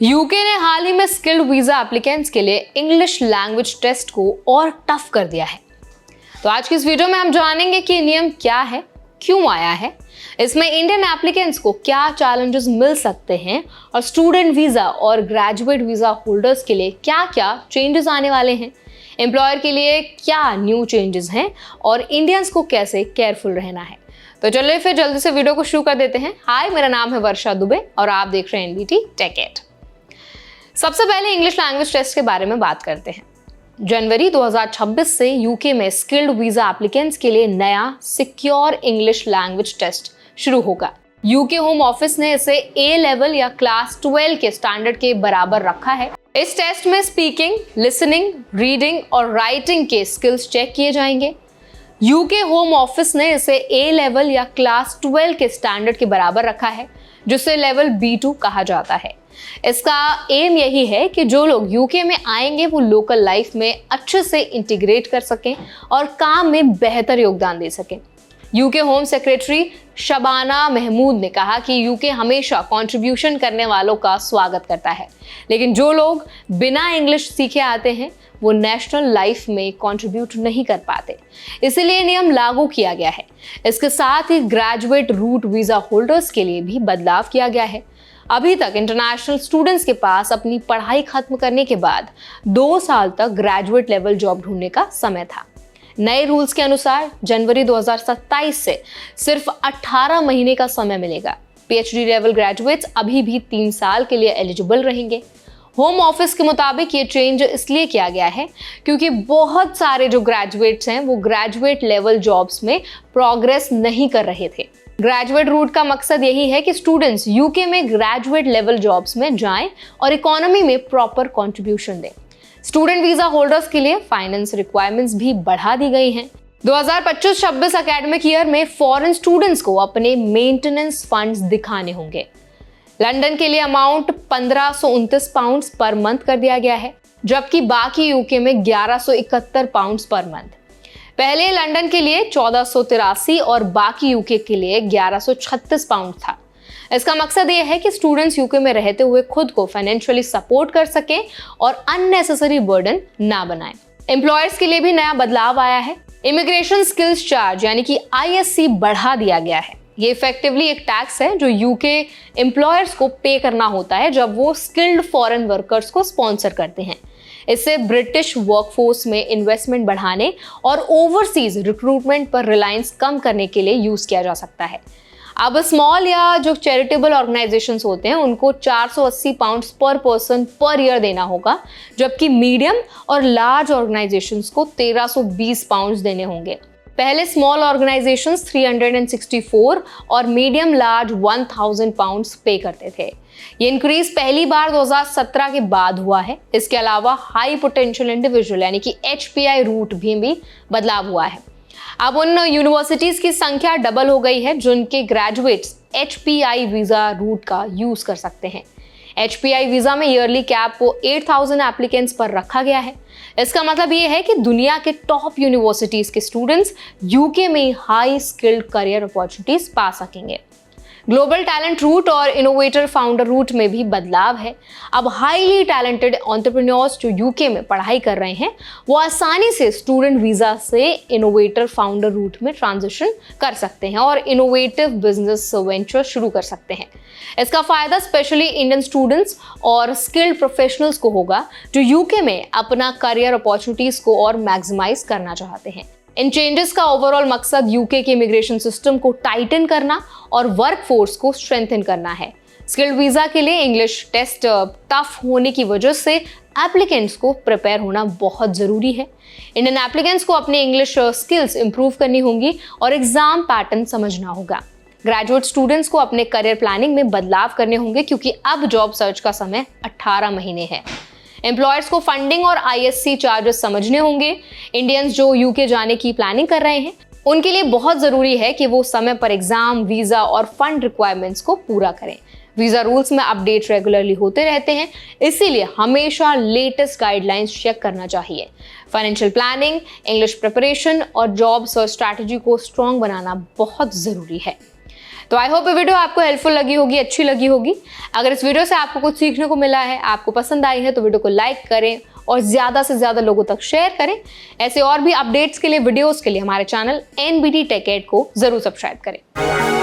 UK ने हाल ही में skilled visa applicants के लिए इंग्लिश लैंग्वेज टेस्ट को और टफ कर दिया है। तो आज की इस वीडियो में हम जानेंगे कि नियम क्या है, क्यों आया है, इसमें इंडियन एप्लीकेंट्स को क्या चैलेंजेस मिल सकते हैं और स्टूडेंट वीजा और ग्रेजुएट वीजा होल्डर्स के लिए क्या क्या चेंजेस आने वाले हैं, एम्प्लॉयर के लिए क्या न्यू चेंजेस हैं और इंडियंस को कैसे केयरफुल रहना है। तो चलिए फिर जल्दी से वीडियो को शुरू कर देते हैं। हाय, मेरा नाम है वर्षा दुबे और आप देख रहे हैं एनबीटी टेक इट। सबसे पहले इंग्लिश लैंग्वेज टेस्ट के बारे में बात करते हैं। जनवरी 2026 से यूके में स्किल्ड वीजा एप्लीकेंट्स के लिए नया सिक्योर इंग्लिश लैंग्वेज टेस्ट शुरू होगा। यूके होम ऑफिस ने इसे ए लेवल या क्लास 12 के स्टैंडर्ड के बराबर रखा है। इस टेस्ट में स्पीकिंग, लिसनिंग, रीडिंग और राइटिंग के स्किल्स चेक किए जाएंगे। यूके होम ऑफिस ने इसे ए लेवल या क्लास 12 के स्टैंडर्ड के बराबर रखा है, जिसे लेवल B2 कहा जाता है। इसका एम यही है कि जो लोग यूके में आएंगे वो लोकल लाइफ में अच्छे से इंटीग्रेट कर सकें और काम में बेहतर योगदान दे सकें। UK home secretary Shabana Mahmood ने कहा कि यूके हमेशा कंट्रीब्यूशन करने वालों का स्वागत करता है, लेकिन जो लोग बिना इंग्लिश सीखे आते हैं वो नेशनल लाइफ में कंट्रीब्यूट नहीं कर पाते, इसीलिए नियम लागू किया गया है। इसके साथ ही ग्रेजुएट रूट वीजा होल्डर्स के लिए भी बदलाव किया गया है। अभी तक इंटरनेशनल स्टूडेंट्स के पास अपनी पढ़ाई खत्म करने के बाद 2 साल तक ग्रेजुएट लेवल जॉब ढूंढने का समय था। नए रूल्स के अनुसार जनवरी 2027 से सिर्फ 18 महीने का समय मिलेगा। पीएचडी लेवल ग्रेजुएट्स अभी भी 3 साल के लिए एलिजिबल रहेंगे। होम ऑफिस के मुताबिक ये चेंज इसलिए किया गया है क्योंकि बहुत सारे जो ग्रेजुएट्स हैं वो ग्रेजुएट लेवल जॉब्स में प्रोग्रेस नहीं कर रहे थे। ग्रेजुएट रूट का मकसद यही है कि स्टूडेंट्स यूके में ग्रेजुएट लेवल जॉब्स में जाएं और इकोनॉमी में प्रॉपर कंट्रीब्यूशन दें। स्टूडेंट वीजा होल्डर्स के लिए फाइनेंस रिक्वायरमेंट्स भी बढ़ा दी गई हैं। 2025-26 एकेडमिक ईयर में फॉरेन स्टूडेंट्स को अपने मेंटेनेंस फंड्स दिखाने होंगे। लंदन के लिए अमाउंट 1529 पाउंड्स पर मंथ कर दिया गया है, जबकि बाकी यूके में 1171 पाउंड्स पर मंथ। पहले लंदन के लिए 1483 और बाकी यूके के लिए 1136 पाउंड था। इसका मकसद यह है कि स्टूडेंट्स यूके में रहते हुए खुद को फाइनेंशियली सपोर्ट कर सकें और अननेसेसरी बर्डन ना बनाएं। एम्प्लॉयर्स के लिए भी नया बदलाव आया है। इमिग्रेशन स्किल्स चार्ज यानी कि ISC बढ़ा दिया गया है। ये इफेक्टिवली एक टैक्स है जो यूके एम्प्लॉयर्स को पे करना होता है जब वो स्किल्ड फॉरेन वर्कर्स को स्पॉन्सर करते हैं। इससे ब्रिटिश वर्कफोर्स में इन्वेस्टमेंट बढ़ाने और ओवरसीज रिक्रूटमेंट पर रिलायंस कम करने के लिए यूज किया जा सकता है। अब स्मॉल या जो चैरिटेबल ऑर्गेनाइजेशंस होते हैं उनको 480 पाउंड्स पर पर्सन पर ईयर देना होगा, जबकि मीडियम और लार्ज ऑर्गेनाइजेशंस को 1320 पाउंड्स देने होंगे। पहले स्मॉल ऑर्गेनाइजेशंस 364 और मीडियम लार्ज 1000 पाउंड्स पे करते थे। ये इंक्रीज पहली बार 2017 के बाद हुआ है। इसके अलावा हाई पोटेंशियल इंडिविजुअल यानी कि HPI रूट भी बदलाव हुआ है। अब उन यूनिवर्सिटीज की संख्या डबल हो गई है जिनके ग्रेजुएट्स HPI वीजा रूट का यूज कर सकते हैं। HPI वीजा में ईयरली कैप को 8000 एप्लीकेंट्स पर रखा गया है। इसका मतलब ये है कि दुनिया के टॉप यूनिवर्सिटीज के स्टूडेंट्स यूके में हाई स्किल्ड करियर अपॉर्चुनिटीज पा सकेंगे। ग्लोबल टैलेंट रूट और इनोवेटर फाउंडर रूट में भी बदलाव है। अब हाईली टैलेंटेड एंटरप्रेन्योर्स जो यूके में पढ़ाई कर रहे हैं वो आसानी से स्टूडेंट वीजा से इनोवेटर फाउंडर रूट में ट्रांजिशन कर सकते हैं और इनोवेटिव बिजनेस वेंचर शुरू कर सकते हैं। इसका फायदा स्पेशली इंडियन स्टूडेंट्स और स्किल्ड प्रोफेशनल्स को होगा जो यूके में अपना करियर अपॉर्चुनिटीज को और मैक्सिमाइज करना चाहते हैं। इन चेंजेस का ओवरऑल मकसद यूके के इमिग्रेशन सिस्टम को टाइटन करना और वर्कफोर्स को स्ट्रेंथन करना है। स्किल्ड वीजा के लिए इंग्लिश टेस्ट टफ होने की वजह से एप्लीकेंट्स को प्रिपेयर होना बहुत जरूरी है। इंडियन एप्लीकेंट्स को अपनी इंग्लिश स्किल्स इंप्रूव करनी होंगी और एग्जाम पैटर्न समझना होगा। ग्रेजुएट स्टूडेंट्स को अपने करियर प्लानिंग में बदलाव करने होंगे क्योंकि अब जॉब सर्च का समय 18 महीने है। एम्प्लॉयर्स को फंडिंग और ISC चार्जेस समझने होंगे। इंडियंस जो यूके जाने की प्लानिंग कर रहे हैं उनके लिए बहुत जरूरी है कि वो समय पर एग्जाम, वीजा और फंड रिक्वायरमेंट्स को पूरा करें। वीजा रूल्स में अपडेट रेगुलरली होते रहते हैं, इसीलिए हमेशा लेटेस्ट गाइडलाइंस चेक करना चाहिए। फाइनेंशियल प्लानिंग, इंग्लिश प्रिपरेशन और जॉब सर्च स्ट्रैटेजी को स्ट्रॉन्ग बनाना बहुत जरूरी है। तो आई होप ये वीडियो आपको हेल्पफुल लगी होगी, अच्छी लगी होगी। अगर इस वीडियो से आपको कुछ सीखने को मिला है, आपको पसंद आई है, तो वीडियो को लाइक करें और ज़्यादा से ज़्यादा लोगों तक शेयर करें। ऐसे और भी अपडेट्स के लिए, वीडियोस के लिए हमारे चैनल NBT Tech Ed को ज़रूर सब्सक्राइब करें।